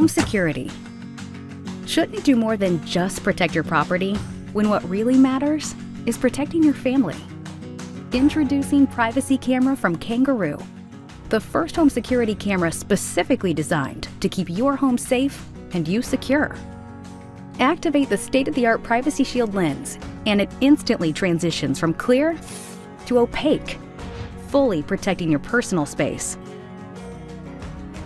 Home security. Shouldn't it do more than just protect your property, when what really matters is protecting your family? Introducing Privacy Camera from Kangaroo, the first home security camera specifically designed to keep your home safe and you secure. Activate the state-of-the-art Privacy Shield lens, and it instantly transitions from clear to opaque, fully protecting your personal space,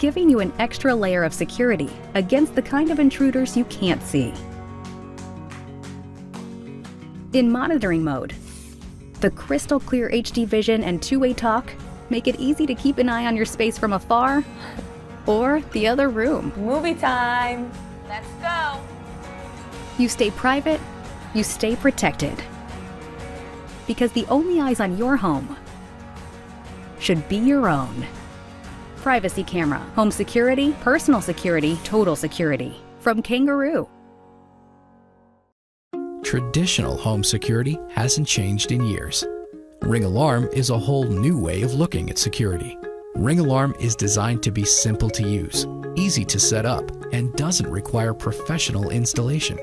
giving you an extra layer of security against the kind of intruders you can't see. In monitoring mode, the crystal clear HD vision and two-way talk make it easy to keep an eye on your space from afar or the other room. Movie time! Let's go! You stay private, you stay protected. Because the only eyes on your home should be your own. Privacy Camera, home security, personal security, total security. From Kangaroo. Traditional home security hasn't changed in years. Ring Alarm is a whole new way of looking at security. Ring Alarm is designed to be simple to use, easy to set up, and doesn't require professional installation.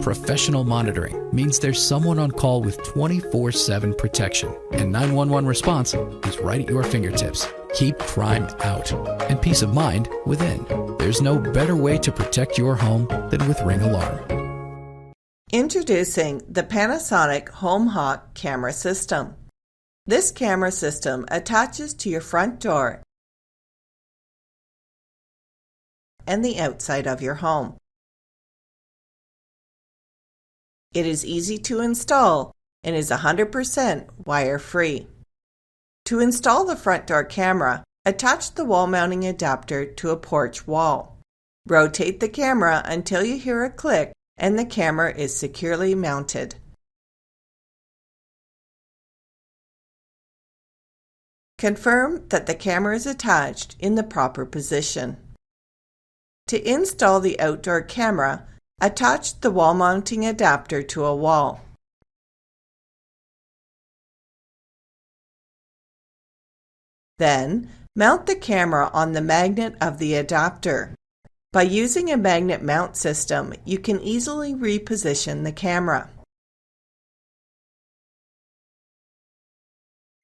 Professional monitoring means there's someone on call with 24/7 protection, and 911 response is right at your fingertips. Keep crime out and peace of mind within. There's no better way to protect your home than with Ring Alarm. Introducing the Panasonic HomeHawk camera system. This camera system attaches to your front door and the outside of your home. It is easy to install and is 100% wire-free. To install the front door camera, attach the wall mounting adapter to a porch wall. Rotate the camera until you hear a click and the camera is securely mounted. Confirm that the camera is attached in the proper position. To install the outdoor camera, attach the wall mounting adapter to a wall. Then, mount the camera on the magnet of the adapter. By using a magnet mount system, you can easily reposition the camera.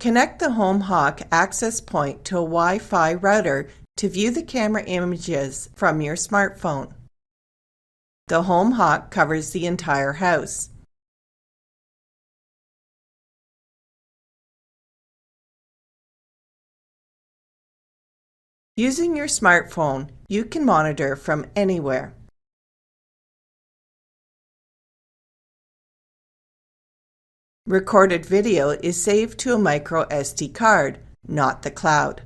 Connect the HomeHawk access point to a Wi-Fi router to view the camera images from your smartphone. The HomeHawk covers the entire house. Using your smartphone, you can monitor from anywhere. Recorded video is saved to a micro SD card, not the cloud.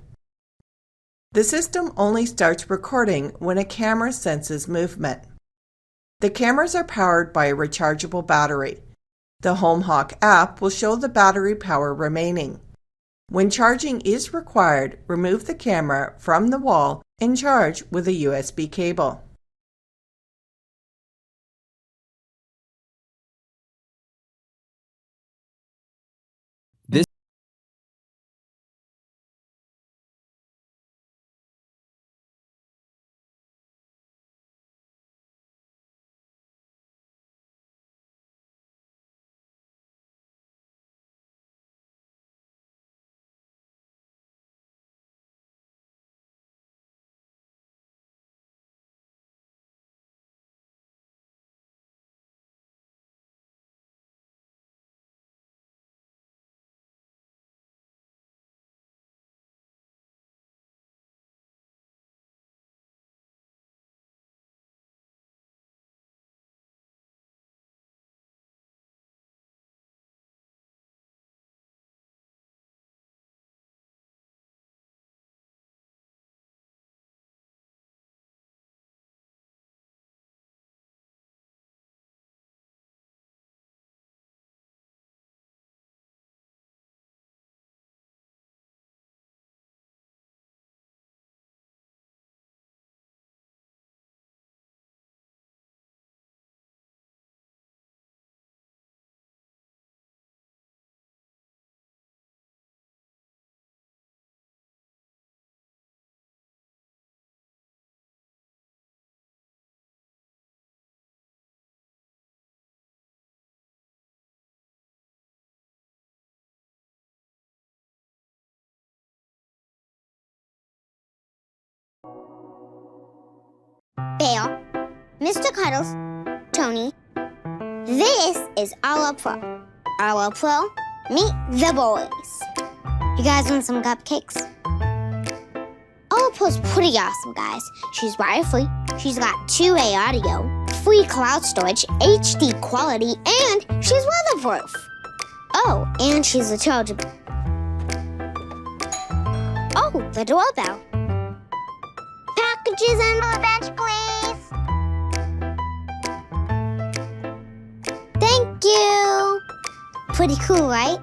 The system only starts recording when a camera senses movement. The cameras are powered by a rechargeable battery. The HomeHawk app will show the battery power remaining. When charging is required, remove the camera from the wall and charge with a USB cable. Belle, Mr. Cuddles, Tony. This is Alla Pro. Alla Pro, meet the boys. You guys want some cupcakes? Alla Pro's pretty awesome, guys. She's wire-free, she's got 2-way audio, free cloud storage, HD quality, and she's weatherproof. Oh, and she's rechargeable. Oh, the doorbell. Packages under the bench, please. Thank you. Pretty cool, right?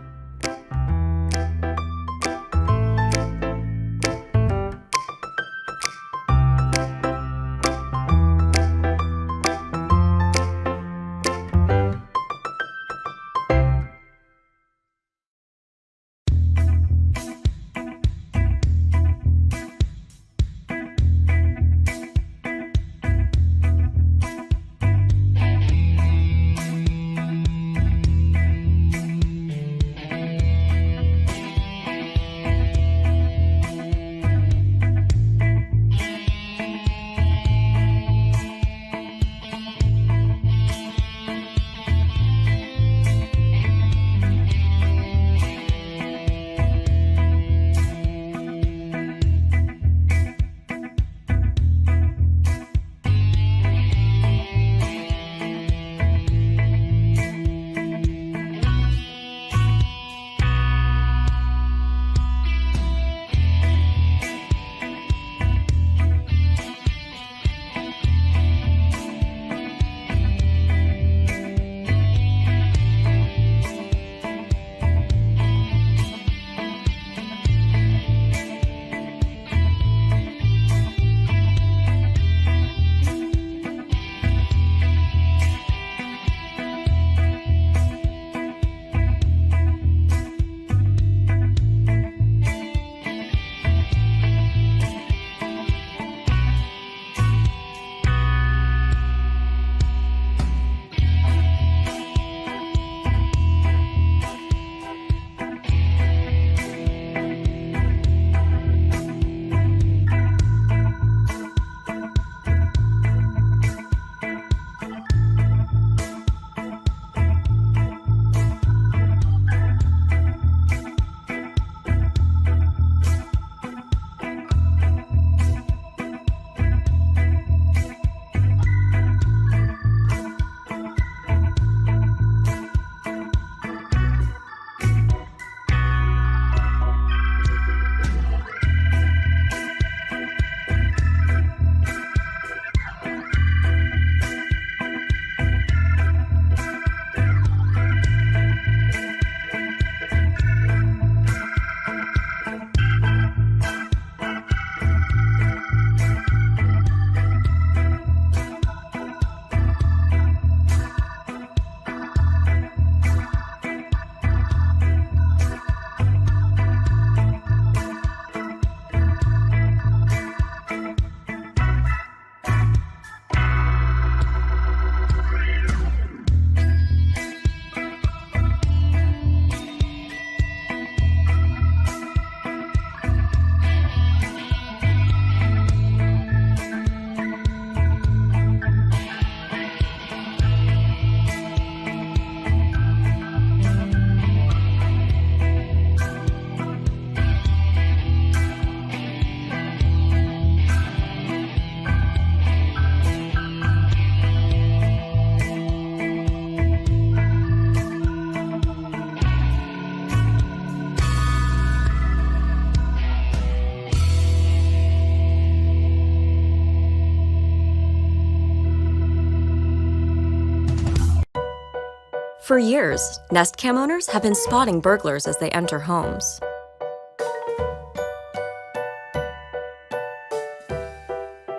For years, Nest Cam owners have been spotting burglars as they enter homes.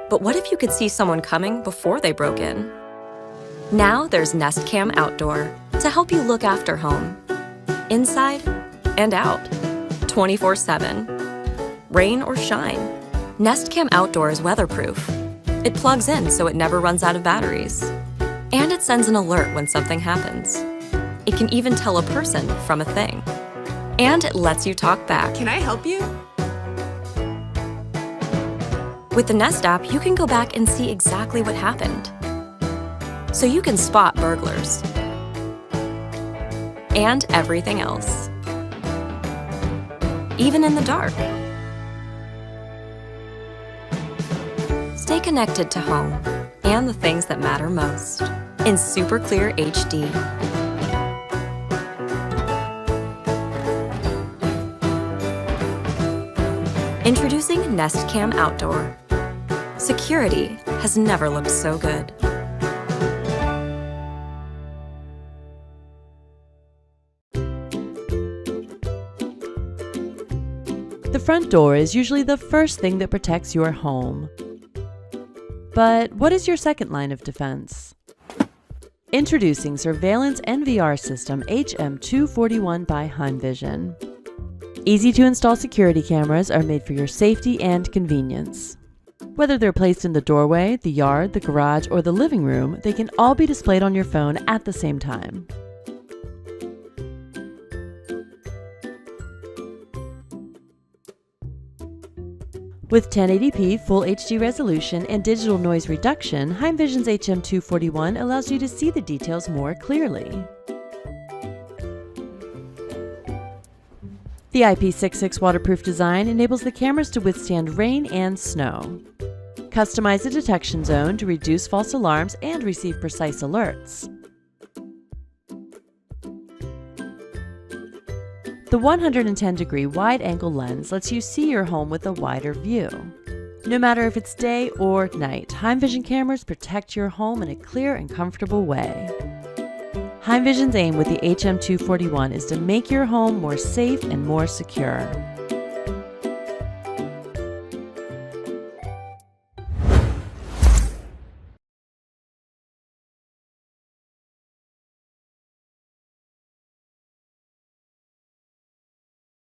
But what if you could see someone coming before they broke in? Now there's Nest Cam Outdoor to help you look after home, inside and out, 24/7. Rain or shine, Nest Cam Outdoor is weatherproof. It plugs in so it never runs out of batteries. And it sends an alert when something happens. It can even tell a person from a thing. And it lets you talk back. Can I help you? With the Nest app, you can go back and see exactly what happened. So you can spot burglars and everything else, even in the dark. Stay connected to home and the things that matter most in super clear HD. Introducing Nest Cam Outdoor. Security has never looked so good. The front door is usually the first thing that protects your home. But what is your second line of defense? Introducing Surveillance NVR System HM241 by Heinvision. Easy to install security cameras are made for your safety and convenience. Whether they're placed in the doorway, the yard, the garage, or the living room, they can all be displayed on your phone at the same time. With 1080p Full HD resolution and digital noise reduction, Heinvision's HM241 allows you to see the details more clearly. The IP66 waterproof design enables the cameras to withstand rain and snow. Customize the detection zone to reduce false alarms and receive precise alerts. The 110-degree wide-angle lens lets you see your home with a wider view. No matter if it's day or night, Heinvision cameras protect your home in a clear and comfortable way. Heinvision's aim with the HM241 is to make your home more safe and more secure.